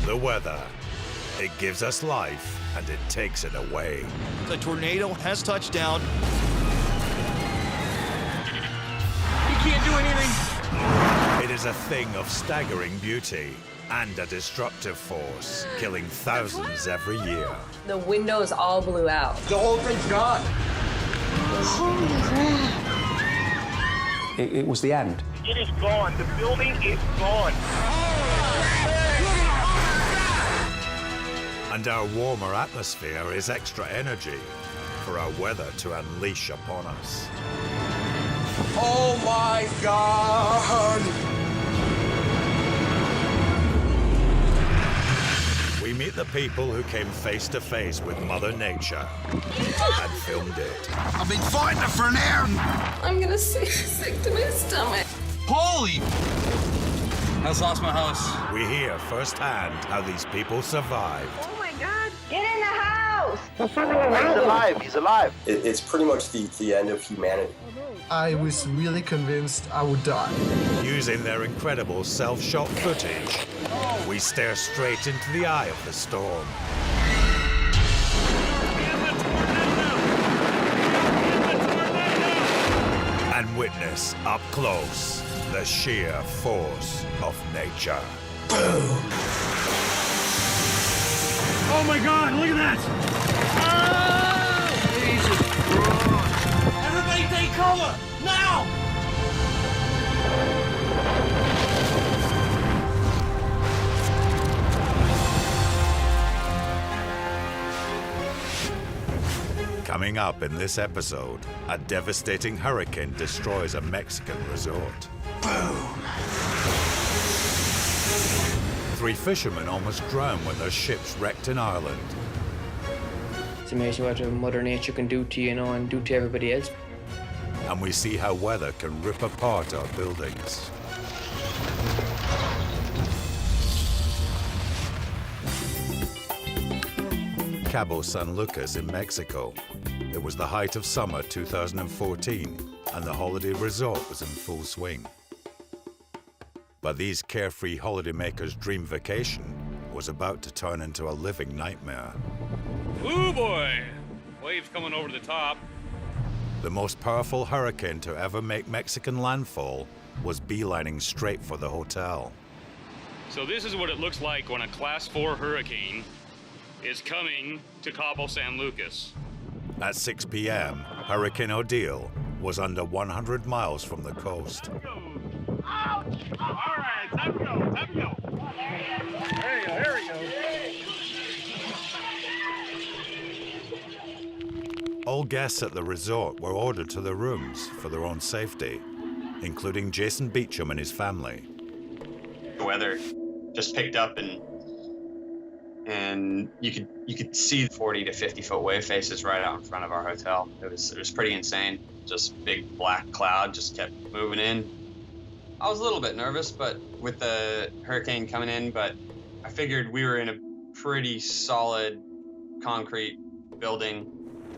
The weather. It gives us life, and it takes it away. The tornado has touched down. You can't do anything. It is a thing of staggering beauty and a destructive force, killing thousands every year. The windows all blew out. The whole thing's gone. Holy crap. It was the end. It is gone. The building is gone. And our warmer atmosphere is extra energy for our weather to unleash upon us. Oh my God! We meet the people who came face to face with Mother Nature and filmed it. I've been fighting it for an hour. I'm gonna sick to my stomach. Holy! I just lost my house. We hear firsthand how these people survived. Oh my God, get in the house! He's alive, he's alive. It's pretty much the end of humanity. I was really convinced I would die. Using their incredible self-shot footage, we stare straight into the eye of the storm. And witness up close the sheer force of nature. Boom! Oh my God, look at that! Oh! Jesus Christ! Everybody take cover, now! Coming up in this episode, a devastating hurricane destroys a Mexican resort. Boom! 3 fishermen almost drown when their ships wrecked in Ireland. It's amazing what Mother Nature can do to you, and do to everybody else. And we see how weather can rip apart our buildings. Cabo San Lucas in Mexico. It was the height of summer 2014, and the holiday resort was in full swing. But these carefree holidaymakers' dream vacation was about to turn into a living nightmare. Ooh boy! Waves coming over the top. The most powerful hurricane to ever make Mexican landfall was beelining straight for the hotel. So this is what it looks like when a Class 4 hurricane is coming to Cabo San Lucas. At 6 p.m., Hurricane Odal was under 100 miles from the coast. Ouch! Oh, all right, time to go, time to go. There we go. All guests at the resort were ordered to their rooms for their own safety, including Jason Beecham and his family. The weather just picked up and you could see 40 to 50 foot wave faces right out in front of our hotel. It was pretty insane. Just big black cloud just kept moving in. I was a little bit nervous, but with the hurricane coming in, but I figured we were in a pretty solid concrete building.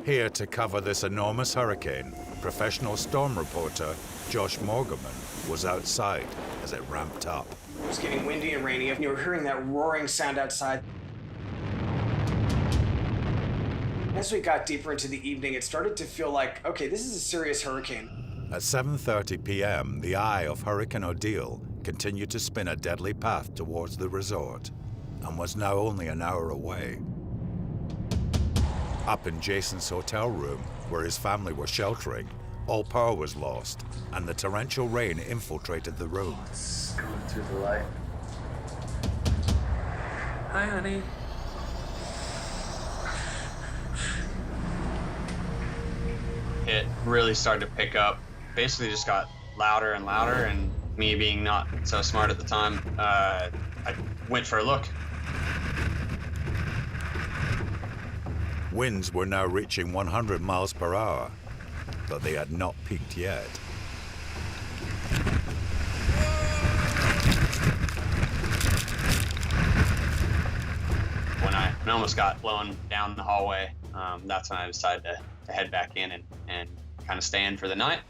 Here to cover this enormous hurricane, professional storm reporter Josh Morgerman was outside as it ramped up. It was getting windy and rainy, and you were hearing that roaring sound outside. As we got deeper into the evening, it started to feel like, okay, this is a serious hurricane. At 7:30 p.m., the eye of Hurricane Odal continued to spin a deadly path towards the resort and was now only an hour away. Up in Jason's hotel room, where his family were sheltering, all power was lost, and the torrential rain infiltrated the room. It's going through the light. Hi, honey. It really started to pick up. Basically just got louder and louder, and me being not so smart at the time, I went for a look. Winds were now reaching 100 miles per hour, but they had not peaked yet. When I almost got blown down the hallway, that's when I decided to head back in and kind of stay in for the night.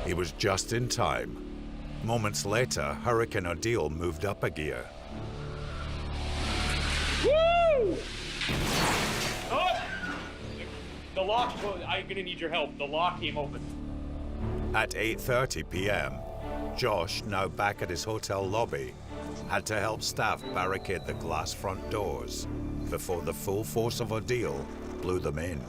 He was just in time. Moments later, Hurricane Odal moved up a gear. Woo! Oh! The lock, I'm gonna need your help. The lock came open. At 8:30 p.m., Josh, now back at his hotel lobby, had to help staff barricade the glass front doors before the full force of Odal blew them in.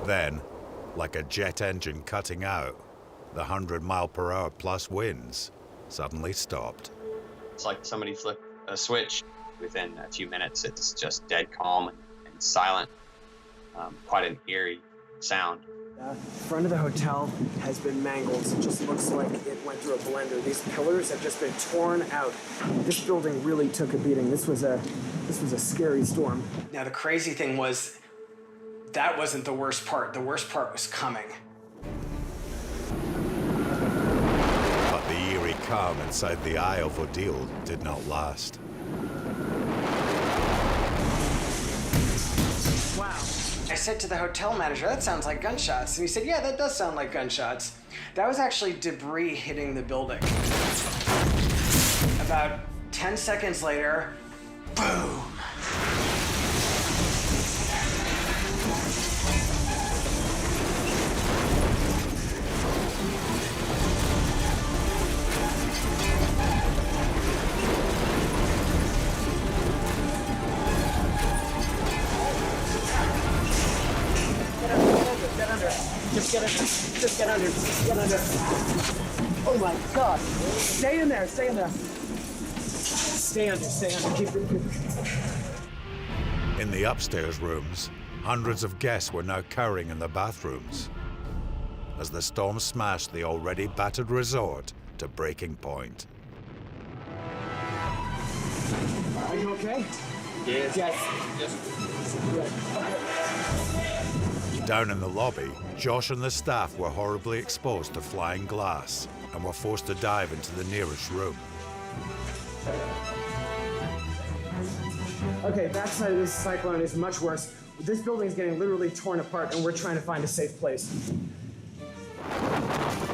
Then, like a jet engine cutting out, the 100-mile-per-hour plus winds suddenly stopped. It's like somebody flipped a switch. Within a few minutes, it's just dead calm and silent. Quite an eerie sound. The front of the hotel has been mangled. It just looks like it went through a blender. These pillars have just been torn out. This building really took a beating. This was a scary storm. Now the crazy thing was, that wasn't the worst part. The worst part was coming. But the eerie calm inside the eye of Odal did not last. Wow. I said to the hotel manager, that sounds like gunshots. And he said, yeah, that does sound like gunshots. That was actually debris hitting the building. About 10 seconds later, boom. Just get under. Just get under. Just get under. Oh my God. Stay in there. Stay in there. Stay under. Stay under. Keep it. In the upstairs rooms, hundreds of guests were now cowering in the bathrooms as the storm smashed the already battered resort to breaking point. Are you okay? Yes. Yes. Yes. Down in the lobby, Josh and the staff were horribly exposed to flying glass and were forced to dive into the nearest room. Okay, backside of this cyclone is much worse. This building is getting literally torn apart, and we're trying to find a safe place.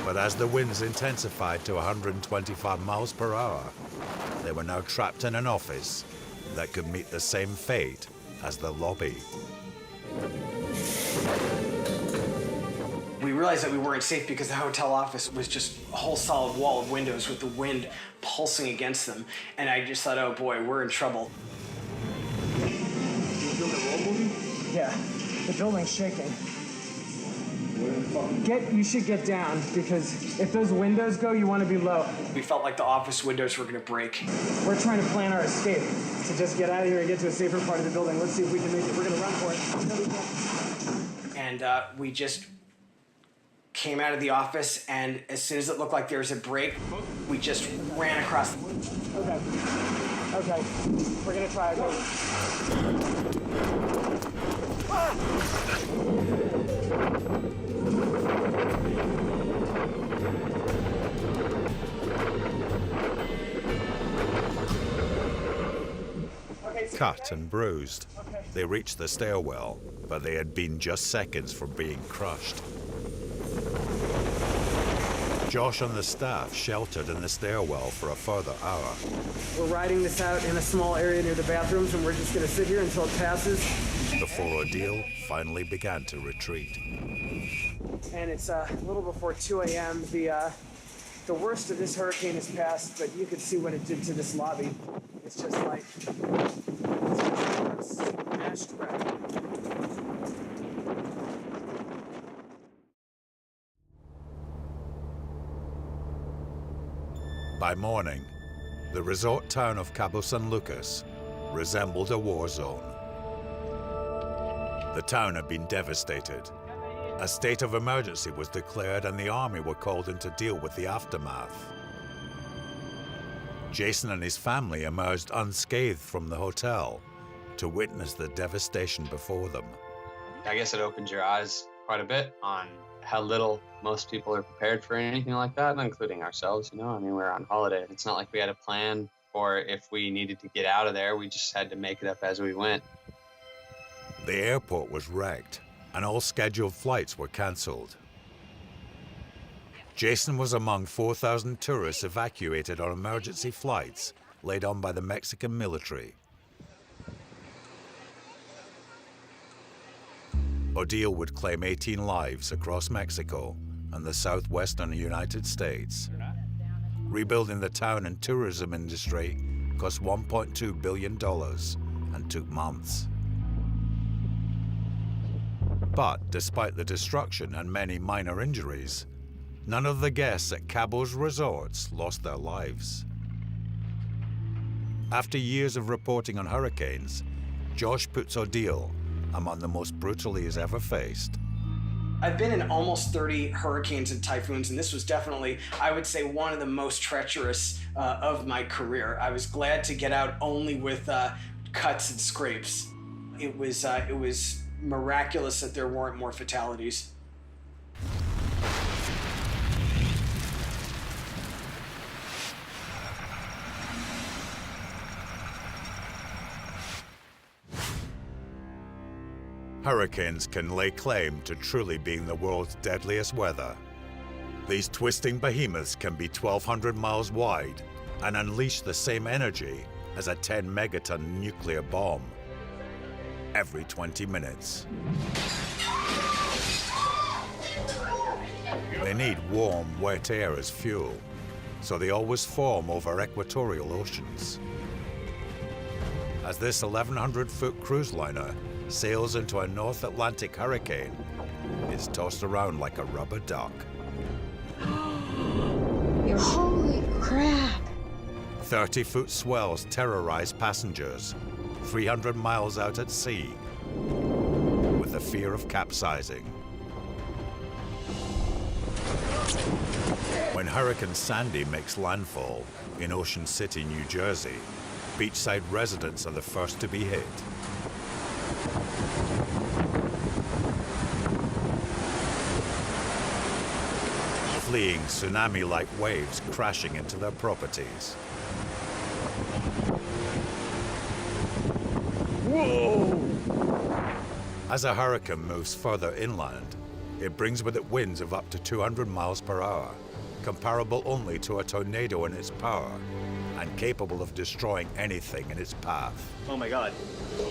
But as the winds intensified to 125 miles per hour, they were now trapped in an office that could meet the same fate as the lobby. We realized that we weren't safe because the hotel office was just a whole solid wall of windows with the wind pulsing against them. And I just thought, oh boy, we're in trouble. Yeah, the building's shaking. You should get down, because if those windows go, you want to be low. We felt like the office windows were going to break. We're trying to plan our escape, so just get out of here and get to a safer part of the building. Let's see if we can make it. We're going to run for it. No, we can't. And we just came out of the office, and as soon as it looked like there was a break, we just ran across the... Okay. Okay. We're going to try again. Cut and bruised, they reached the stairwell, but they had been just seconds from being crushed. Josh and the staff sheltered in the stairwell for a further hour. We're riding this out in a small area near the bathrooms, and we're just going to sit here until it passes. Before Odal finally began to retreat. And it's a little before 2 a.m. The worst of this hurricane is past, but you can see what it did to this lobby. It's just like smashed wreck. By morning, the resort town of Cabo San Lucas resembled a war zone. The town had been devastated. A state of emergency was declared and the army were called in to deal with the aftermath. Jason and his family emerged unscathed from the hotel to witness the devastation before them. I guess it opens your eyes quite a bit on how little most people are prepared for anything like that, including ourselves, you know. I mean, we're on holiday. It's not like we had a plan, or if we needed to get out of there, we just had to make it up as we went. The airport was wrecked, and all scheduled flights were cancelled. Jason was among 4,000 tourists evacuated on emergency flights laid on by the Mexican military. Odal would claim 18 lives across Mexico and the southwestern United States. Rebuilding the town and tourism industry cost $1.2 billion and took months. But despite the destruction and many minor injuries, none of the guests at Cabo's resorts lost their lives. After years of reporting on hurricanes, Josh puts Odal among the most brutal he has ever faced. I've been in almost 30 hurricanes and typhoons, and this was definitely, I would say, one of the most treacherous of my career. I was glad to get out only with cuts and scrapes. It was miraculous that there weren't more fatalities. Hurricanes can lay claim to truly being the world's deadliest weather. These twisting behemoths can be 1,200 miles wide and unleash the same energy as a 10-megaton nuclear bomb every 20 minutes. They need warm, wet air as fuel, so they always form over equatorial oceans. As this 1,100-foot cruise liner sails into a North Atlantic hurricane, it's tossed around like a rubber duck. Holy crap! 30-foot swells terrorize passengers 300 miles out at sea with the fear of capsizing. When Hurricane Sandy makes landfall in Ocean City, New Jersey, beachside residents are the first to be hit. Fleeing tsunami-like waves crashing into their properties. Whoa! As a hurricane moves further inland, it brings with it winds of up to 200 miles per hour, comparable only to a tornado in its power, and capable of destroying anything in its path. Oh my God.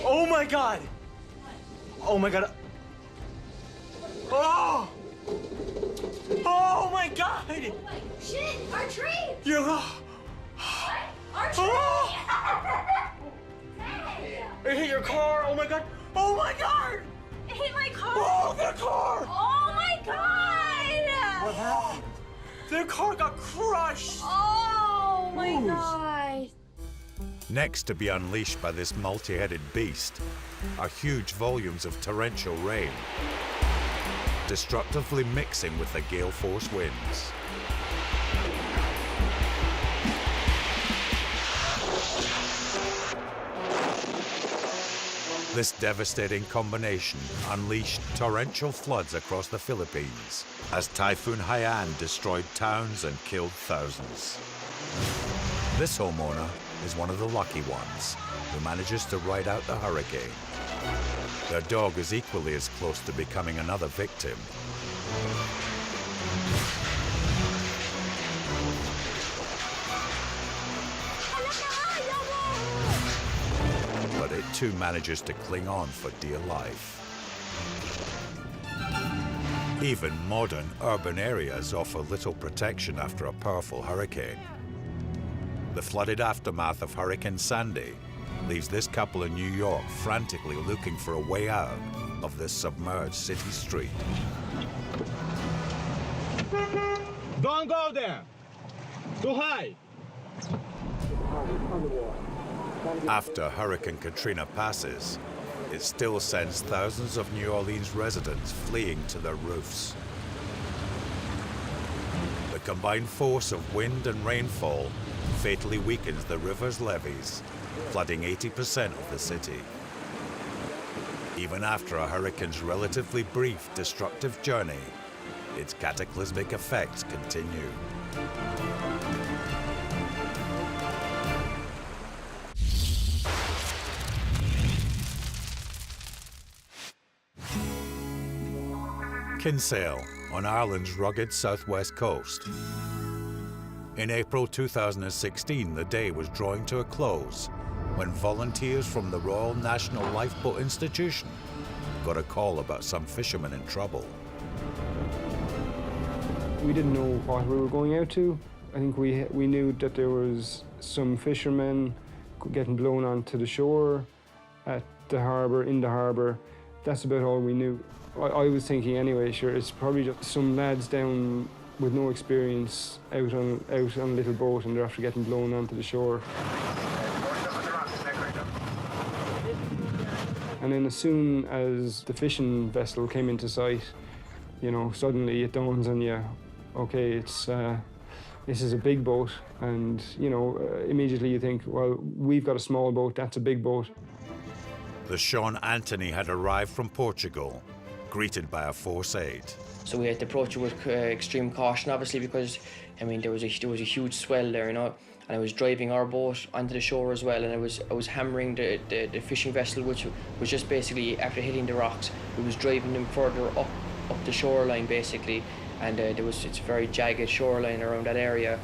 Oh my God! Oh my God. Oh! Oh my God! Shit! Our tree! You're... Our tree! Oh! It hit your car! Oh my God! Oh my God! It hit my car! Oh, the car! Oh my God! What happened? The car got crushed! Oh my God! Next to be unleashed by this multi-headed beast are huge volumes of torrential rain, destructively mixing with the gale force winds. This devastating combination unleashed torrential floods across the Philippines as Typhoon Haiyan destroyed towns and killed thousands. This homeowner is one of the lucky ones who manages to ride out the hurricane. Their dog is equally as close to becoming another victim. But it too manages to cling on for dear life. Even modern urban areas offer little protection after a powerful hurricane. The flooded aftermath of Hurricane Sandy leaves this couple in New York frantically looking for a way out of this submerged city street. Don't go there! Too high! After Hurricane Katrina passes, it still sends thousands of New Orleans residents fleeing to their roofs. The combined force of wind and rainfall fatally weakens the river's levees, flooding 80% of the city. Even after a hurricane's relatively brief, destructive journey, its cataclysmic effects continue. Kinsale, on Ireland's rugged southwest coast. In April 2016, the day was drawing to a close when volunteers from the Royal National Lifeboat Institution got a call about some fishermen in trouble. We didn't know what we were going out to. I think we knew that there was some fishermen getting blown onto the shore, at the harbour, in the harbour. That's about all we knew. I was thinking anyway, sure, it's probably just some lads down with no experience out on a little boat and they're after getting blown onto the shore. And then as soon as the fishing vessel came into sight, you know, suddenly it dawns on you, okay, this is a big boat, and, you know, immediately you think, well, we've got a small boat, that's a big boat. The Sean Anthony had arrived from Portugal, greeted by a force aid. So we had to approach it with extreme caution, obviously, because, I mean, there was a huge swell there, you know, and I was driving our boat onto the shore as well, and I was hammering the fishing vessel, which was just basically, after hitting the rocks, it was driving them further up the shoreline, basically, and it's a very jagged shoreline around that area.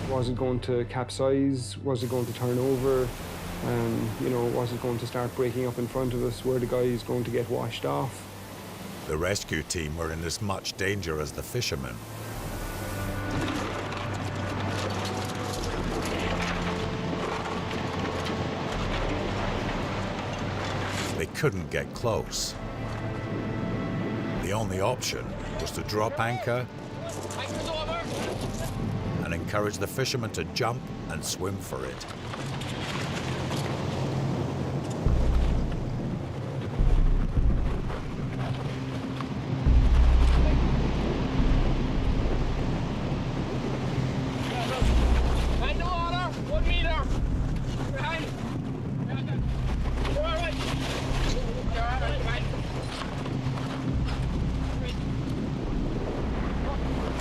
Was it going to capsize? Was it going to turn over? You know, was it going to start breaking up in front of us? Were the guys going to get washed off? The rescue team were in as much danger as the fishermen. They couldn't get close. The only option was to drop anchor and encourage the fishermen to jump and swim for it.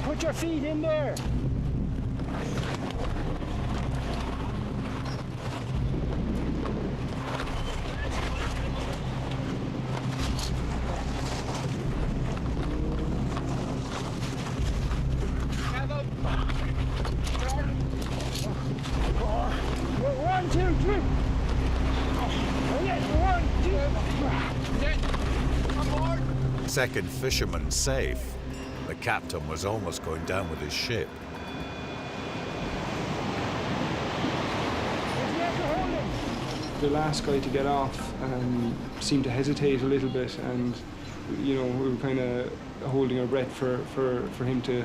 Put your feet in there. One, two, three. Second fisherman safe, the captain was almost going down with his ship. The last guy to get off seemed to hesitate a little bit, and, you know, we were kind of holding our breath for him to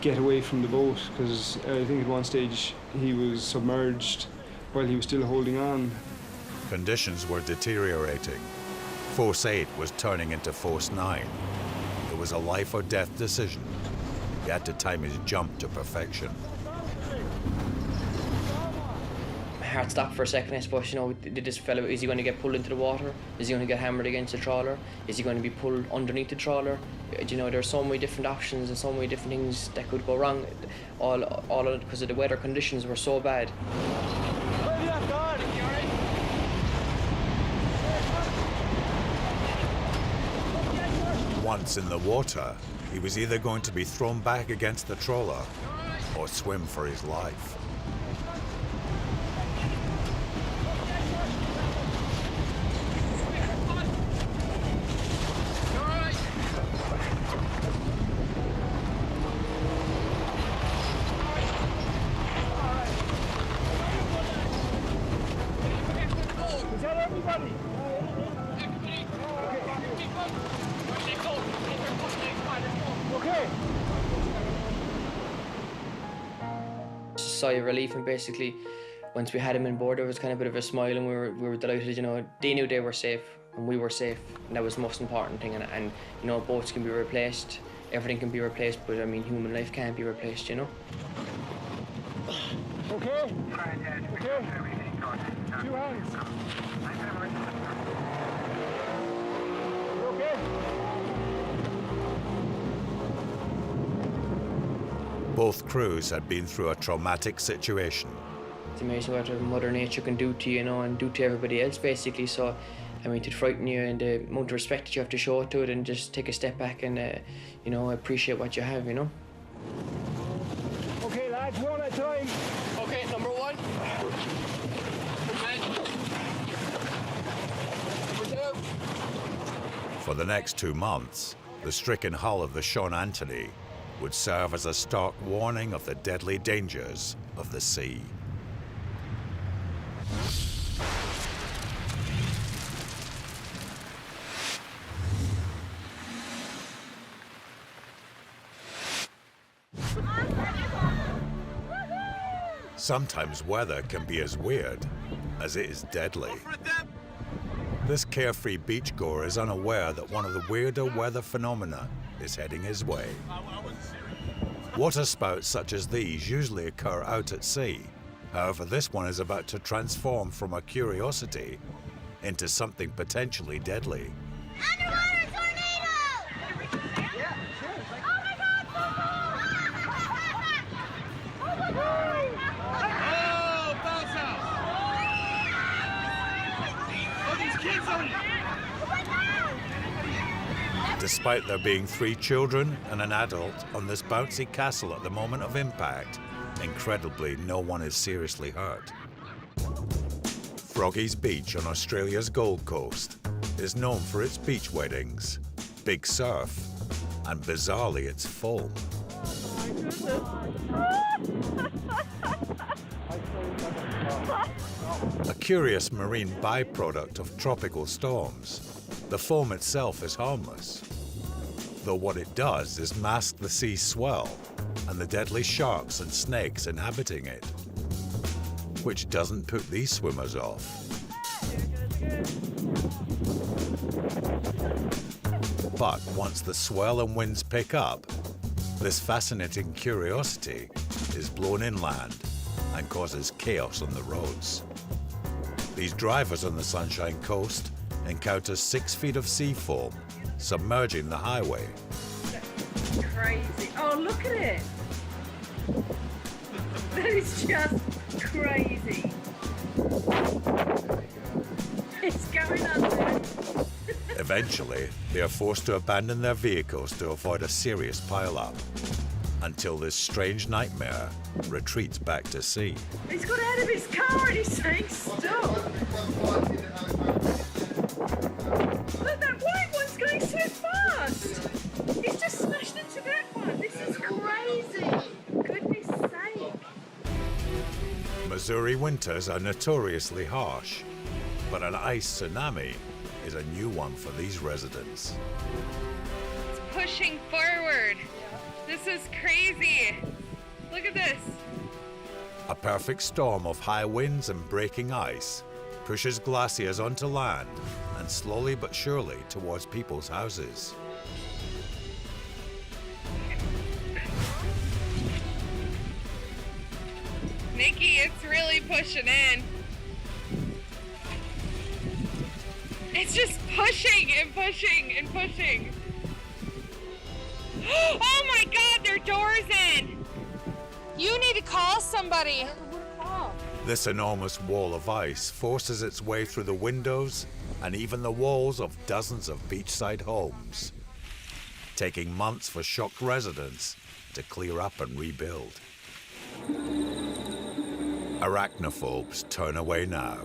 get away from the boat, because I think at one stage he was submerged while he was still holding on. Conditions were deteriorating. Force 8 was turning into Force 9. It was a life or death decision. He had to time his jump to perfection. My heart stopped for a second, I suppose. You know, did this fellow, is he going to get pulled into the water? Is he going to get hammered against the trawler? Is he going to be pulled underneath the trawler? You know, there are so many different options and so many different things that could go wrong, all because of the weather conditions were so bad. Once in the water, he was either going to be thrown back against the trawler or swim for his life. Is that everybody? Okay. Sigh of relief, and basically once we had him on board there was kind of a bit of a smile, and we were delighted. You know, they knew they were safe and we were safe, and that was the most important thing. And you know, boats can be replaced, everything can be replaced, but I mean, human life can't be replaced, you know? Okay? Okay? 2 hands. You okay? Both crews had been through a traumatic situation. It's amazing what Mother Nature can do to you, you know, and do to everybody else, basically. So, I mean, to frighten you and the amount of respect that you have to show to it, and just take a step back and, you know, appreciate what you have, you know? Okay, lads, one at a time. Okay, number 1. Number 2. For the next 2 months, the stricken hull of the Sean Anthony would serve as a stark warning of the deadly dangers of the sea. Sometimes weather can be as weird as it is deadly. This carefree beachgoer is unaware that one of the weirder weather phenomena is heading his way. Waterspouts such as these usually occur out at sea. However, this one is about to transform from a curiosity into something potentially deadly. Underwater tornado! Yeah, sure. Oh my God! Oh my God! Oh, bounce house! Oh, these kids on it! Despite there being 3 children and an adult on this bouncy castle at the moment of impact, incredibly, no one is seriously hurt. Froggy's Beach on Australia's Gold Coast is known for its beach weddings, big surf, and bizarrely its foam. A curious marine byproduct of tropical storms, the foam itself is harmless, though what it does is mask the sea swell and the deadly sharks and snakes inhabiting it, which doesn't put these swimmers off. But once the swell and winds pick up, this fascinating curiosity is blown inland and causes chaos on the roads. These drivers on the Sunshine Coast encounter 6 feet of sea foam submerging the highway. Crazy. Oh, look at it. That is just crazy. It's going under. Eventually, they are forced to abandon their vehicles to avoid a serious pileup, until this strange nightmare retreats back to sea. He's got out of his car and he's saying stop. Look, that white one's going so fast. He's just smashed into that one. This is crazy. Goodness sake. Missouri winters are notoriously harsh, but an ice tsunami is a new one for these residents. It's pushing forward. This is crazy. Look at this. A perfect storm of high winds and breaking ice pushes glaciers onto land and slowly but surely towards people's houses. Nikki, it's really pushing in. It's just pushing and pushing and pushing. Oh my God, their door's in. You need to call somebody. This enormous wall of ice forces its way through the windows and even the walls of dozens of beachside homes, taking months for shocked residents to clear up and rebuild. Arachnophobes turn away now.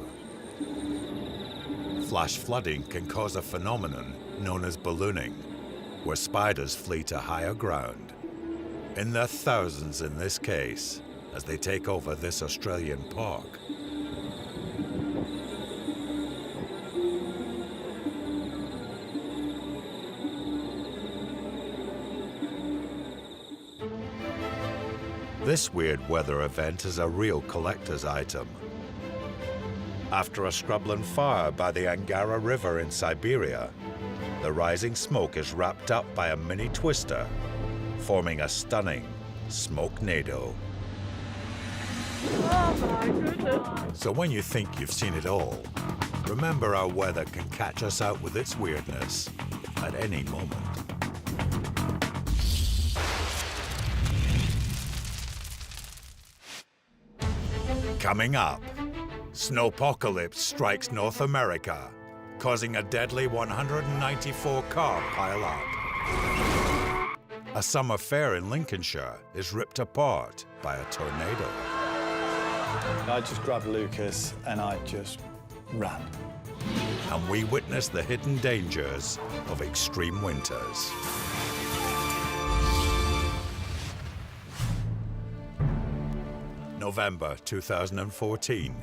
Flash flooding can cause a phenomenon known as ballooning, where spiders flee to higher ground. In their thousands in this case, as they take over this Australian park. This weird weather event is a real collector's item. After a scrubland fire by the Angara River in Siberia, the rising smoke is wrapped up by a mini twister forming a stunning smoke-nado. Oh my goodness. So when you think you've seen it all, remember our weather can catch us out with its weirdness at any moment. Coming up, Snowpocalypse strikes North America, causing a deadly 194-car pileup. A summer fair in Lincolnshire is ripped apart by a tornado. I just grabbed Lucas and I just ran. And we witness the hidden dangers of extreme winters. November 2014.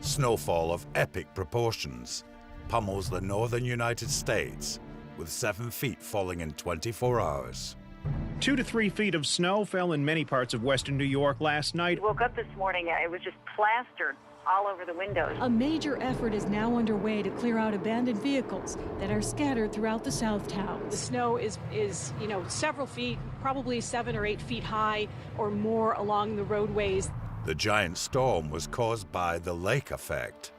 Snowfall of epic proportions pummels the northern United States, with 7 feet falling in 24 hours. 2 to 3 feet of snow fell in many parts of western New York last night. Woke up this morning, it was just plastered all over the windows. A major effort is now underway to clear out abandoned vehicles that are scattered throughout the South Towns. The snow is several feet, probably 7 or 8 feet high or more along the roadways. The giant storm was caused by the lake effect.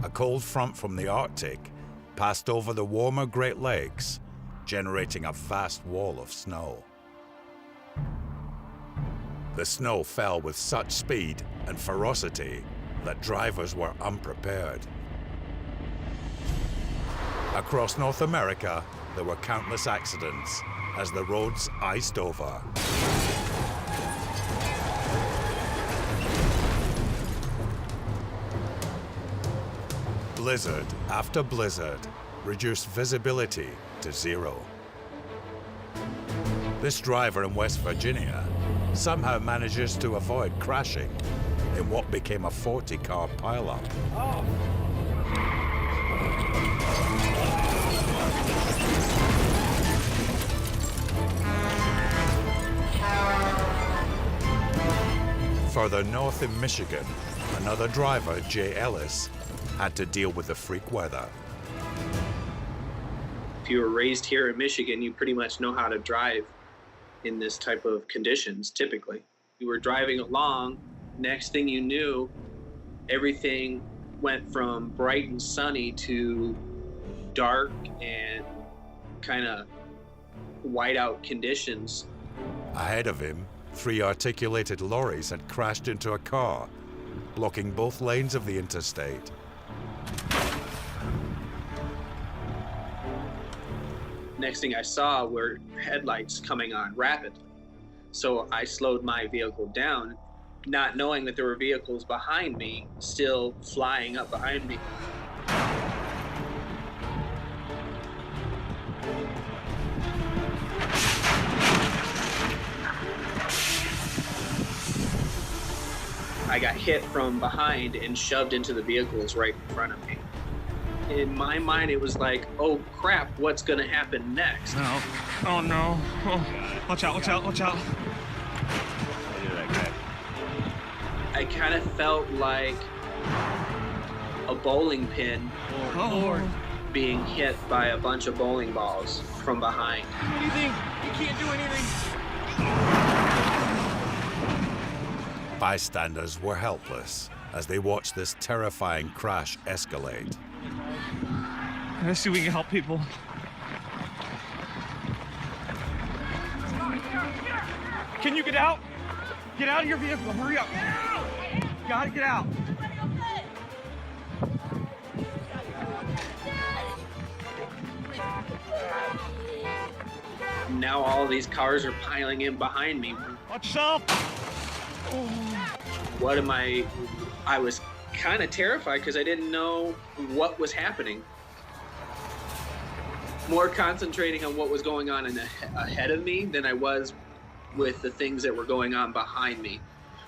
A cold front from the Arctic passed over the warmer Great Lakes, generating a vast wall of snow. The snow fell with such speed and ferocity that drivers were unprepared. Across North America, there were countless accidents as the roads iced over. Blizzard after blizzard reduced visibility to zero. This driver in West Virginia somehow manages to avoid crashing in what became a 40-car pileup. Oh. Further north in Michigan, another driver, Jay Ellis, had to deal with the freak weather. If you were raised here in Michigan, you pretty much know how to drive in this type of conditions, typically. You were driving along, next thing you knew, everything went from bright and sunny to dark and kind of whiteout conditions. Ahead of him, 3 articulated lorries had crashed into a car, blocking both lanes of the interstate. Next thing I saw were headlights coming on rapidly. So I slowed my vehicle down, not knowing that there were vehicles behind me still flying up behind me. I got hit from behind and shoved into the vehicles right in front of me. In my mind, it was like, oh crap, what's gonna happen next? No. Oh no. Oh. Watch out, watch out, watch out. I kind of felt like a bowling pin being hit by a bunch of bowling balls from behind. Anything? You can't do anything. Bystanders were helpless as they watched this terrifying crash escalate. Let's see if we can help people. Can you get out? Get out of your vehicle, hurry up. Get out! Gotta get out. Now all these cars are piling in behind me. Watch yourself! What am I was kind of terrified because I didn't know what was happening. More concentrating on what was going on ahead of me than I was with the things that were going on behind me,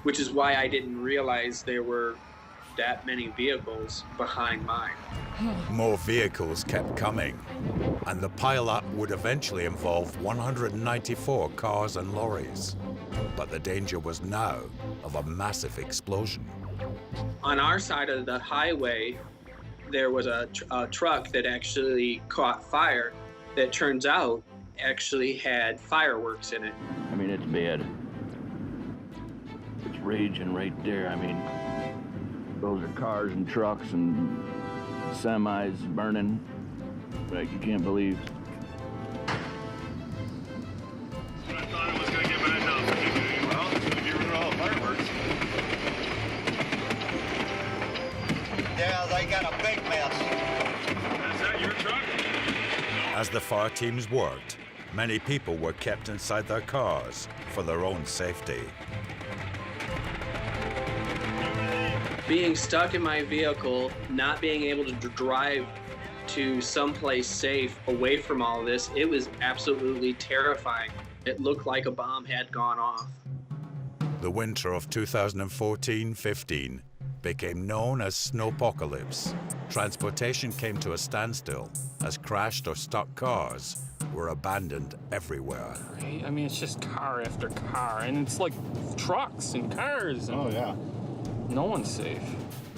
which is why I didn't realize there were that many vehicles behind mine. More vehicles kept coming, and the pileup would eventually involve 194 cars and lorries. But the danger was now of a massive explosion. On our side of the highway, there was a truck that actually caught fire that turns out actually had fireworks in it. I mean, it's bad. It's raging right there. I mean, those are cars and trucks and semis burning like you can't believe. I thought it was going to get bad enough. Well, it's going to get rid of all the fireworks. Yeah, they got a big mess. Is that your truck? As the fire teams worked, many people were kept inside their cars for their own safety. Being stuck in my vehicle, not being able to drive to someplace safe away from all this, it was absolutely terrifying. It looked like a bomb had gone off. The winter of 2014-15 became known as Snowpocalypse. Transportation came to a standstill as crashed or stuck cars were abandoned everywhere. Right? I mean, it's just car after car, and it's like trucks and cars. And Oh, yeah. no one's safe.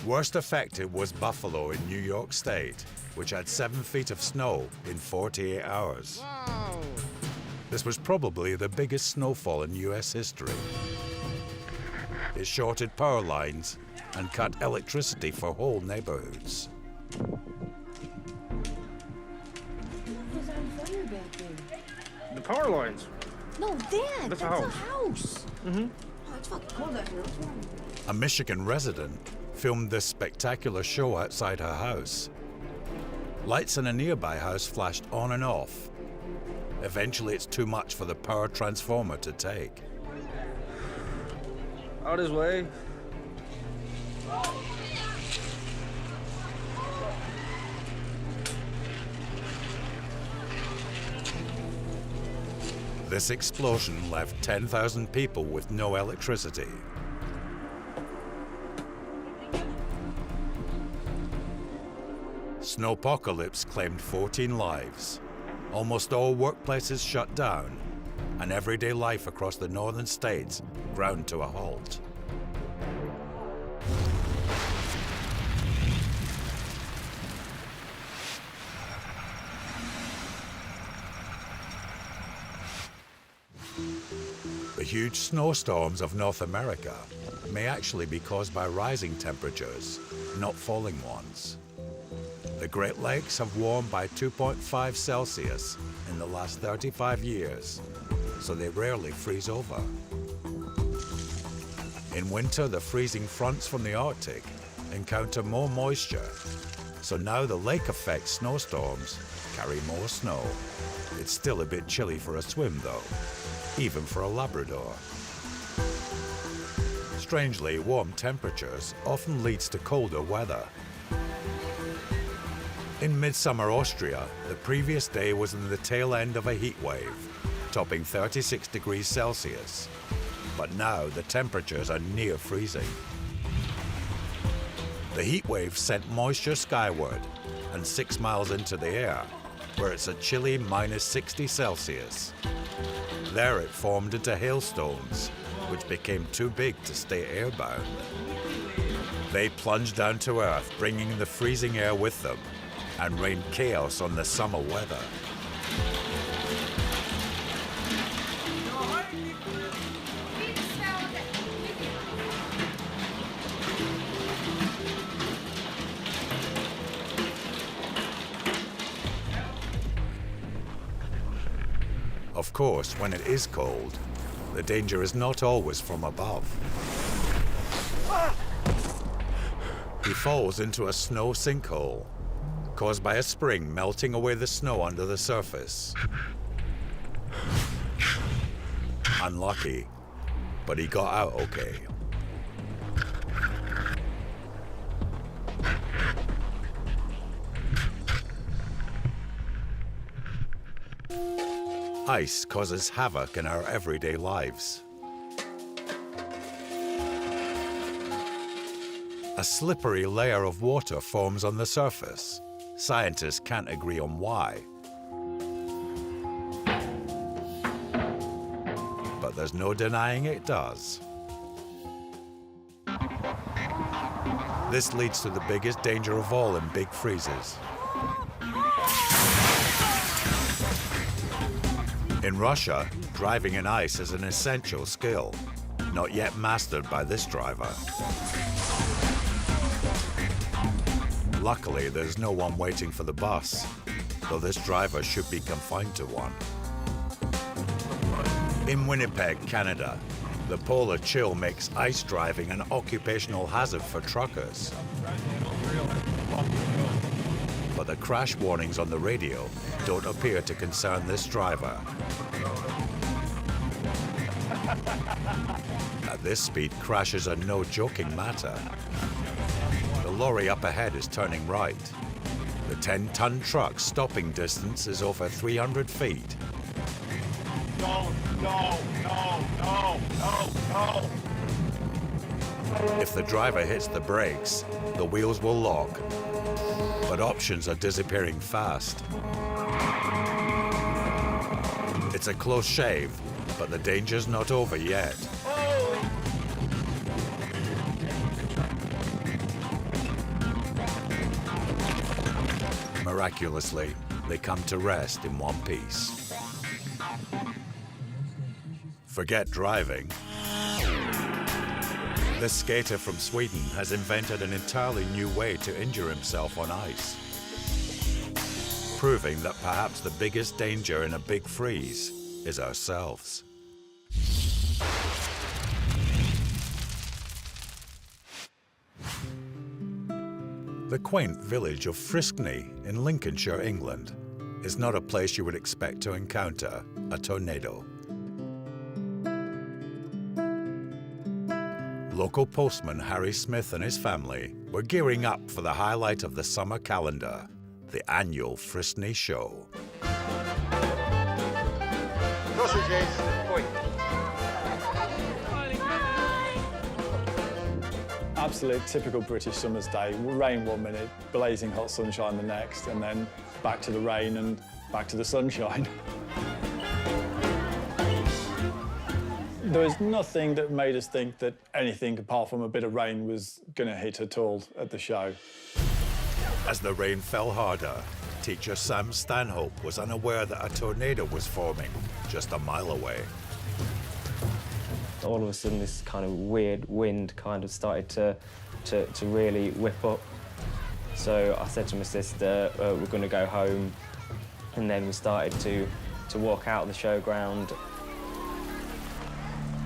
Worst affected was Buffalo in New York State, which had 7 feet of snow in 48 hours. Wow. This was probably the biggest snowfall in US history. It shorted power lines and cut electricity for whole neighborhoods. Who's on fire back there? The power lines. No, that's a a house. house. Mm-hmm. Oh, it's fucking cold out here. What's wrong? A Michigan resident filmed this spectacular show outside her house. Lights in a nearby house flashed on and off. Eventually, it's too much for the power transformer to take. Out his way. This explosion left 10,000 people with no electricity. Snowpocalypse claimed 14 lives. Almost all workplaces shut down, and everyday life across the northern states ground to a halt. The huge snowstorms of North America may actually be caused by rising temperatures, not falling ones. The Great Lakes have warmed by 2.5 Celsius in the last 35 years, so they rarely freeze over. In winter, the freezing fronts from the Arctic encounter more moisture, so now the lake effect snowstorms carry more snow. It's still a bit chilly for a swim though, even for a Labrador. Strangely, warm temperatures often leads to colder weather. In midsummer Austria, the previous day was in the tail end of a heat wave, topping 36 degrees Celsius. But now the temperatures are near freezing. The heat wave sent moisture skyward and 6 miles into the air, where it's a chilly minus 60 Celsius. There it formed into hailstones, which became too big to stay airbound. They plunged down to Earth, bringing the freezing air with them, and rained chaos on the summer weather. Of course, when it is cold, the danger is not always from above. He falls into a snow sinkhole, caused by a spring melting away the snow under the surface. Unlucky, but he got out okay. Ice causes havoc in our everyday lives. A slippery layer of water forms on the surface. Scientists can't agree on why. But there's no denying it does. This leads to the biggest danger of all in big freezes. In Russia, driving in ice is an essential skill, not yet mastered by this driver. Luckily, there's no one waiting for the bus, though this driver should be confined to one. In Winnipeg, Canada, the polar chill makes ice driving an occupational hazard for truckers. But the crash warnings on the radio don't appear to concern this driver. At this speed, crashes are no joking matter. The lorry up ahead is turning right. The 10-ton truck's stopping distance is over 300 feet. No, no, no, no, no, no. If the driver hits the brakes, the wheels will lock. But options are disappearing fast. It's a close shave, but the danger's not over yet. Miraculously, they come to rest in one piece. Forget driving. This skater from Sweden has invented an entirely new way to injure himself on ice, proving that perhaps the biggest danger in a big freeze is ourselves. The quaint village of Friskney in Lincolnshire, England, is not a place you would expect to encounter a tornado. Local postman Harry Smith and his family were gearing up for the highlight of the summer calendar, the annual Friskney Show. Sausages. Absolute typical British summer's day. Rain one minute, blazing hot sunshine the next, and then back to the rain and back to the sunshine. There was nothing that made us think that anything apart from a bit of rain was going to hit at all at the show. As the rain fell harder, teacher Sam Stanhope was unaware that a tornado was forming just a mile away. All of a sudden, this kind of weird wind kind of started to really whip up. So I said to my sister, we're going to go home. And then we started to walk out of the showground.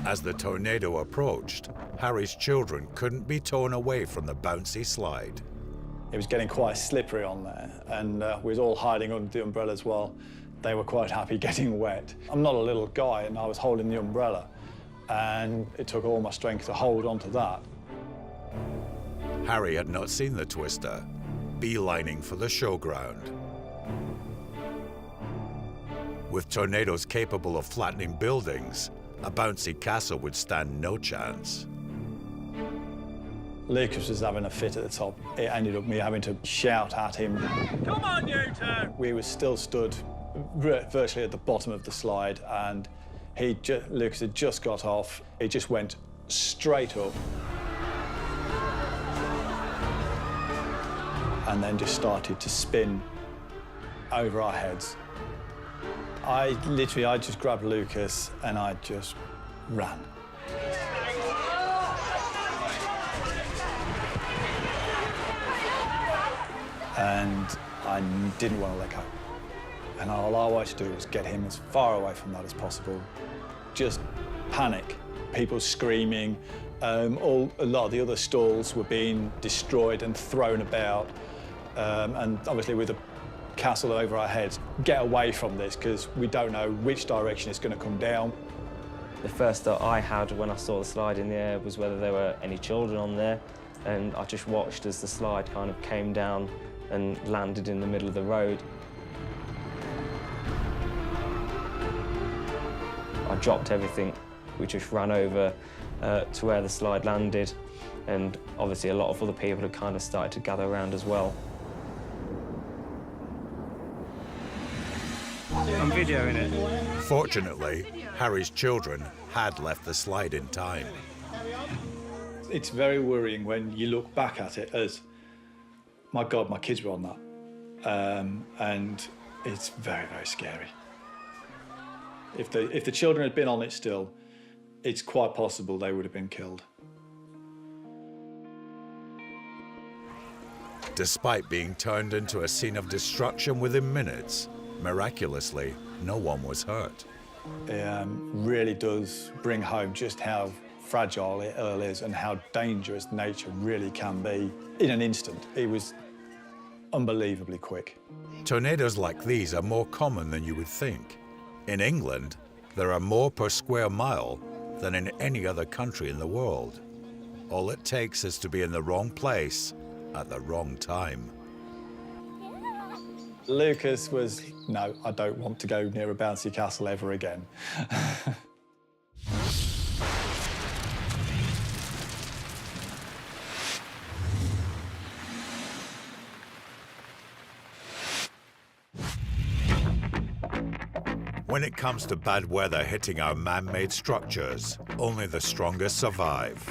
As the tornado approached, Harry's children couldn't be torn away from the bouncy slide. It was getting quite slippery on there, and we was all hiding under the umbrella as well. They were quite happy getting wet. I'm not a little guy, and I was holding the umbrella, and it took all my strength to hold onto that. Harry had not seen the twister, beelining for the showground. With tornadoes capable of flattening buildings, a bouncy castle would stand no chance. Lucas was having a fit at the top. It ended up me having to shout at him. Come on, you two! We were still stood virtually at the bottom of the slide, and Lucas had just got off. He just went straight up. And then just started to spin over our heads. I just grabbed Lucas and I just ran. And I didn't want to let go. And all I wanted to do was get him as far away from that as possible. Just panic, people screaming. A lot of the other stalls were being destroyed and thrown about. And obviously with the castle over our heads, get away from this, because we don't know which direction it's going to come down. The first thought I had when I saw the slide in the air was whether there were any children on there, and I just watched as the slide kind of came down and landed in the middle of the road. I dropped everything. We just ran over to where the slide landed, and obviously a lot of other people had kind of started to gather around as well. I'm videoing it. Fortunately, Harry's children had left the slide in time. It's very worrying when you look back at it as, my God, my kids were on that. And it's very, very scary. If the children had been on it still, it's quite possible they would have been killed. Despite being turned into a scene of destruction within minutes, miraculously, no one was hurt. It really does bring home just how fragile it all is and how dangerous nature really can be in an instant. It was unbelievably quick. Tornadoes like these are more common than you would think. In England, there are more per square mile than in any other country in the world. All it takes is to be in the wrong place at the wrong time. Lucas was, no, I don't want to go near a bouncy castle ever again. When it comes to bad weather hitting our man-made structures, only the strongest survive.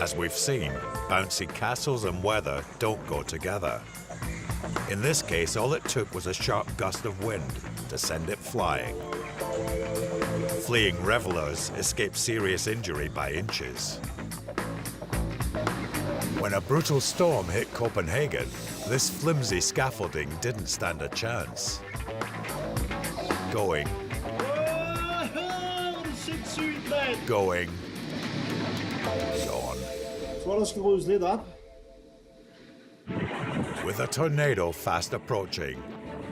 As we've seen, bouncy castles and weather don't go together. In this case, all it took was a sharp gust of wind to send it flying. Fleeing revelers escaped serious injury by inches. When a brutal storm hit Copenhagen, this flimsy scaffolding didn't stand a chance. Going. Going. Gone. With a tornado fast approaching,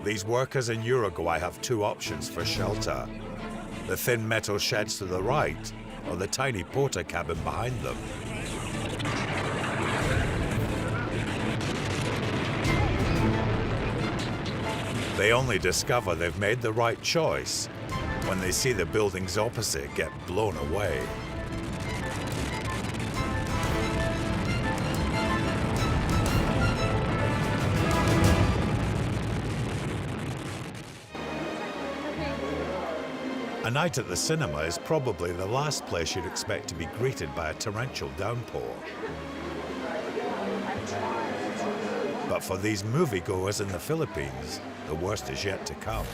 these workers in Uruguay have two options for shelter: the thin metal sheds to the right, or the tiny porter cabin behind them. They only discover they've made the right choice when they see the buildings opposite get blown away. A night at the cinema is probably the last place you'd expect to be greeted by a torrential downpour. But for these moviegoers in the Philippines, the worst is yet to come.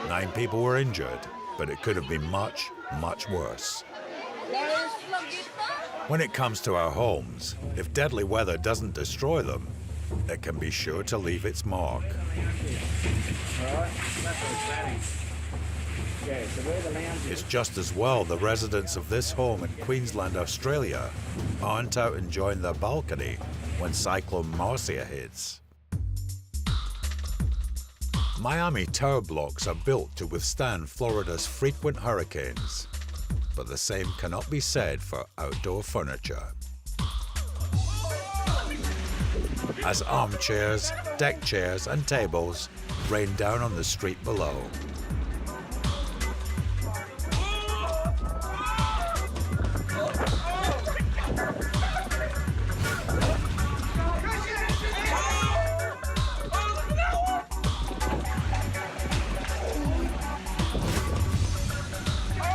Nine people were injured, but it could have been much, much worse. When it comes to our homes, if deadly weather doesn't destroy them, it can be sure to leave its mark. It's just as well the residents of this home in Queensland, Australia, aren't out enjoying their balcony when Cyclone Marcia hits. Miami tower blocks are built to withstand Florida's frequent hurricanes, but the same cannot be said for outdoor furniture. As armchairs, deck chairs, and tables rain down on the street below.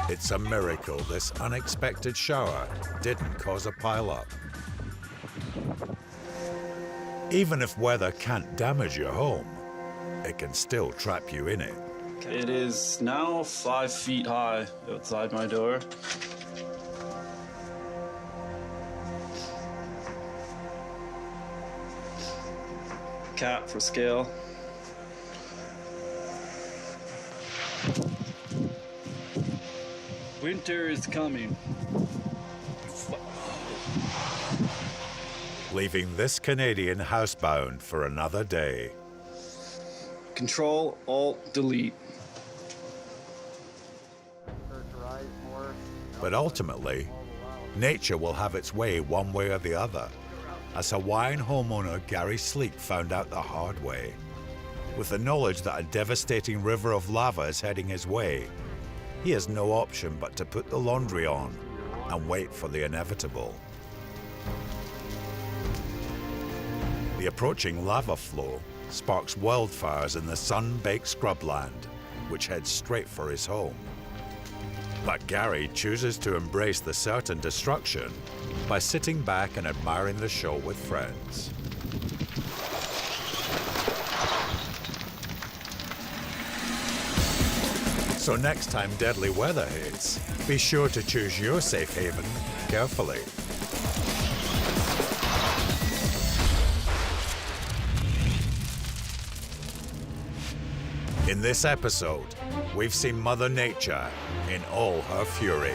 It's a miracle this unexpected shower didn't cause a pile-up. Even if weather can't damage your home, it can still trap you in it. It is now 5 feet high outside my door. Cat for scale. Winter is coming. Leaving this Canadian housebound for another day. Control, Alt, Delete. But ultimately, nature will have its way one way or the other, as Hawaiian homeowner Gary Sleep found out the hard way. With the knowledge that a devastating river of lava is heading his way, he has no option but to put the laundry on and wait for the inevitable. The approaching lava flow sparks wildfires in the sun-baked scrubland, which heads straight for his home. But Gary chooses to embrace the certain destruction by sitting back and admiring the show with friends. So next time deadly weather hits, be sure to choose your safe haven carefully. In this episode, we've seen Mother Nature in all her fury.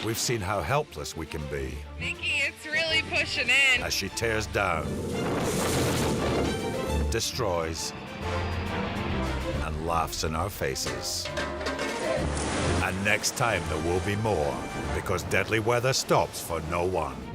We've seen how helpless we can be. Nikki, it's really pushing in. As she tears down, destroys, and laughs in our faces. And next time there will be more, because deadly weather stops for no one.